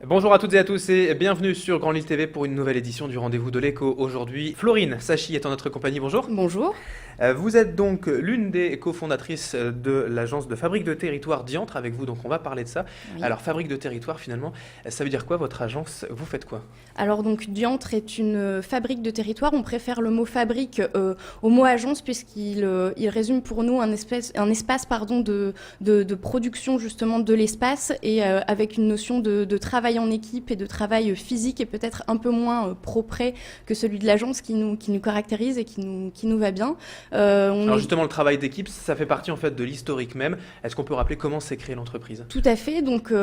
Bonjour à toutes et à tous et bienvenue sur Grand Lille TV pour une nouvelle édition du Rendez-vous de l'Écho. Aujourd'hui, Florine Sachy est en notre compagnie. Bonjour. Bonjour. Vous êtes donc l'une des cofondatrices de l'agence de Fabrique de Territoire Diantre avec vous, donc on va parler de ça. Oui. Alors, Fabrique de Territoire, finalement, ça veut dire quoi votre agence? Vous faites quoi? Alors donc Diantre est une fabrique de territoire. On préfère le mot fabrique au mot agence puisqu'il résume pour nous un espace de production justement de l'espace et avec une notion de travail en équipe et de travail physique et peut-être un peu moins propre que celui de l'agence qui nous caractérise et qui nous va bien. Alors justement, le travail d'équipe, ça fait partie en fait de l'historique même. Est-ce qu'on peut rappeler comment s'est créée l'entreprise? Tout à fait. Donc,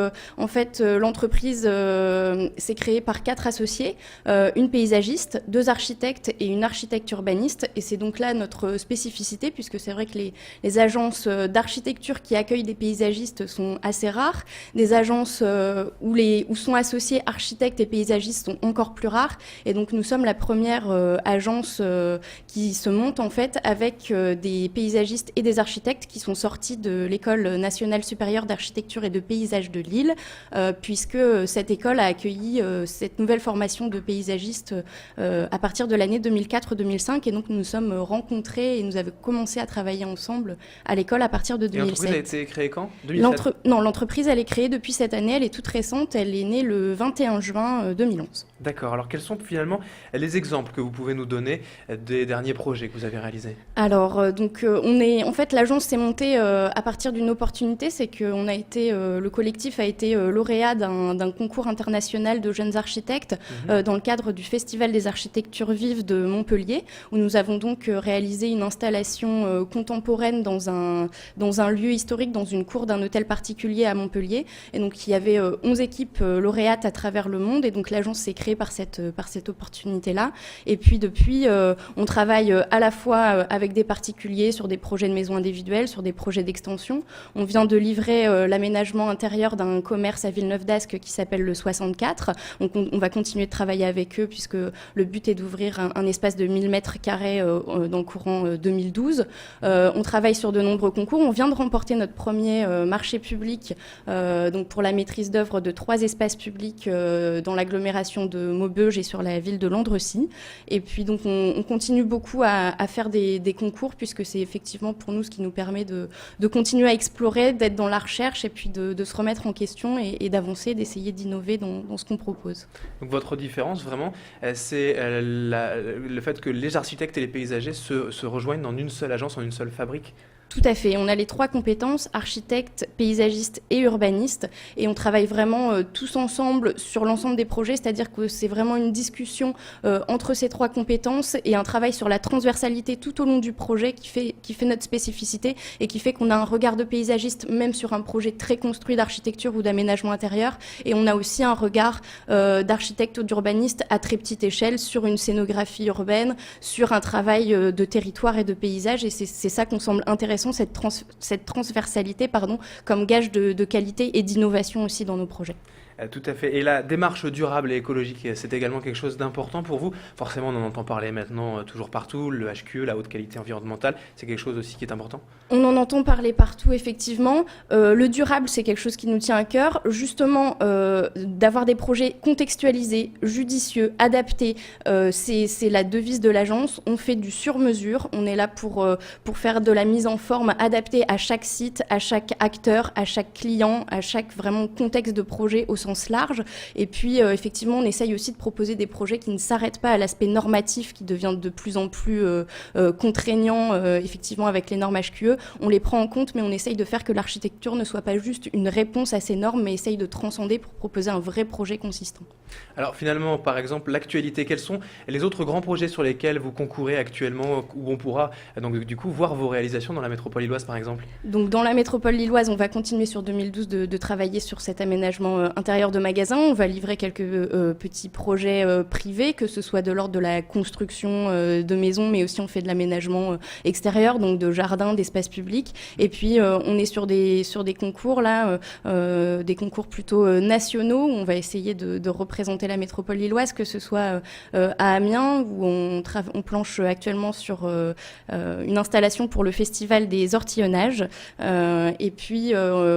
l'entreprise s'est créée par 4 associés, une paysagiste, 2 architectes et une architecte urbaniste. Et c'est donc là notre spécificité, puisque c'est vrai que les agences d'architecture qui accueillent des paysagistes sont assez rares. Des agences où sont associés architectes et paysagistes sont encore plus rares. Et donc, nous sommes la première agence qui se monte en fait avec des paysagistes et des architectes qui sont sortis de l'École nationale supérieure d'architecture et de paysage de Lille, puisque cette école a accueilli cette nouvelle formation de paysagistes à partir de l'année 2004-2005. Et donc, nous nous sommes rencontrés et nous avons commencé à travailler ensemble à l'école à partir de Et l'entreprise 2007. a été créée quand? 2007. Non, l'entreprise, elle est créée depuis cette année. Elle est toute récente. Elle est née le 21 juin 2011. D'accord. Alors, quels sont finalement les exemples que vous pouvez nous donner des derniers projets que vous avez réalisés? Alors, en fait, l'agence s'est montée à partir d'une opportunité, c'est que le collectif a été lauréat d'un concours international de jeunes architectes dans le cadre du Festival des architectures vives de Montpellier, où nous avons donc réalisé une installation contemporaine dans un lieu historique, dans une cour d'un hôtel particulier à Montpellier. Et donc, il y avait 11 équipes lauréates à travers le monde, et donc l'agence s'est créée par cette opportunité-là. Et puis, depuis, on travaille à la fois avec des particuliers sur des projets de maisons individuelles, sur des projets d'extension. On vient de livrer l'aménagement intérieur d'un commerce à Villeneuve-d'Ascq qui s'appelle le 64. On va continuer de travailler avec eux puisque le but est d'ouvrir un espace de 1000 mètres carrés dans le courant 2012. On travaille sur de nombreux concours. On vient de remporter notre premier marché public donc pour la maîtrise d'œuvre de 3 espaces publics dans l'agglomération de Maubeuge et sur la ville de Landrecy. Et puis donc on continue beaucoup à faire des concours puisque c'est effectivement pour nous ce qui nous permet de continuer à explorer, d'être dans la recherche et puis de se remettre en question et d'avancer, d'essayer d'innover dans ce qu'on propose. Donc votre différence vraiment, c'est le fait que les architectes et les paysagers se rejoignent dans une seule agence, en une seule fabrique. Tout à fait. On a les 3 compétences, architecte, paysagiste et urbaniste. Et on travaille vraiment tous ensemble sur l'ensemble des projets, c'est-à-dire que c'est vraiment une discussion entre ces 3 compétences et un travail sur la transversalité tout au long du projet qui fait notre spécificité et qui fait qu'on a un regard de paysagiste même sur un projet très construit d'architecture ou d'aménagement intérieur. Et on a aussi un regard d'architecte ou d'urbaniste à très petite échelle sur une scénographie urbaine, sur un travail de territoire et de paysage. Et c'est ça qu'on semble intéressant, cette transversalité comme gage de qualité et d'innovation aussi dans nos projets. Tout à fait. Et la démarche durable et écologique, c'est également quelque chose d'important pour vous. Forcément, on en entend parler maintenant toujours partout. Le HQE, la haute qualité environnementale, c'est quelque chose aussi qui est important. On en entend parler partout, effectivement. Le durable, c'est quelque chose qui nous tient à cœur. Justement, d'avoir des projets contextualisés, judicieux, adaptés, c'est la devise de l'agence. On fait du sur-mesure. On est là pour faire de la mise en forme adaptée à chaque site, à chaque acteur, à chaque client, à chaque vraiment contexte de projet au sens large. Et puis, effectivement, on essaye aussi de proposer des projets qui ne s'arrêtent pas à l'aspect normatif qui devient de plus en plus contraignant, effectivement, avec les normes HQE. On les prend en compte, mais on essaye de faire que l'architecture ne soit pas juste une réponse à ces normes, mais essaye de transcender pour proposer un vrai projet consistant. Alors finalement, par exemple, l'actualité, quels sont les autres grands projets sur lesquels vous concourez actuellement, où on pourra donc du coup voir vos réalisations dans la métropole lilloise, par exemple? Donc dans la métropole lilloise, on va continuer sur 2012 de travailler sur cet aménagement intérieur de magasins. On va livrer quelques petits projets privés, que ce soit de l'ordre de la construction de maisons, mais aussi on fait de l'aménagement extérieur, donc de jardins, d'espaces publics. Et puis on est sur des concours là, des concours plutôt nationaux où on va essayer de représenter la métropole lilloise, que ce soit à Amiens où on planche actuellement sur une installation pour le festival des ortillonnages, et puis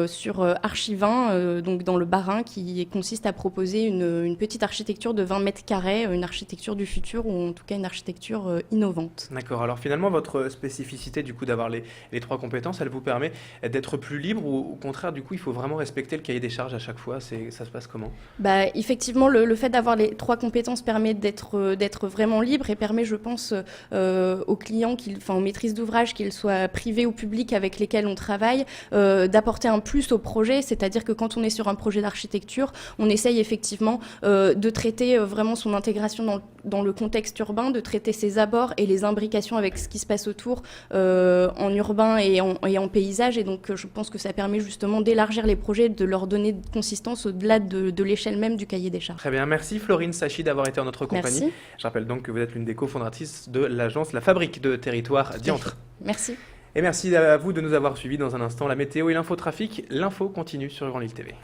sur Archivin, donc dans le Bas-Rhin, qui qui consiste à proposer une petite architecture de 20 mètres carrés, une architecture du futur ou en tout cas une architecture innovante. D'accord. Alors finalement, votre spécificité du coup d'avoir les trois compétences, elle vous permet d'être plus libre ou au contraire, du coup, il faut vraiment respecter le cahier des charges à chaque fois. Ça se passe comment? Bah, effectivement, le fait d'avoir les trois compétences permet d'être vraiment libre et permet, je pense, aux clients, aux maîtrises d'ouvrage, qu'ils soient privés ou publics avec lesquels on travaille, d'apporter un plus au projet. C'est-à-dire que quand on est sur un projet d'architecture, on essaye effectivement de traiter vraiment son intégration dans le contexte urbain, de traiter ses abords et les imbrications avec ce qui se passe autour en urbain et en paysage. Et donc, je pense que ça permet justement d'élargir les projets, de leur donner de consistance au-delà de l'échelle même du cahier des charges. Très bien, merci Florine Sachi d'avoir été en notre compagnie. Merci. Je rappelle donc que vous êtes l'une des cofondatrices de l'agence La Fabrique de Territoire Diantre. Merci. Et merci à vous de nous avoir suivis. Dans un instant, la météo et l'infotrafic. L'info continue sur Grand Lille TV.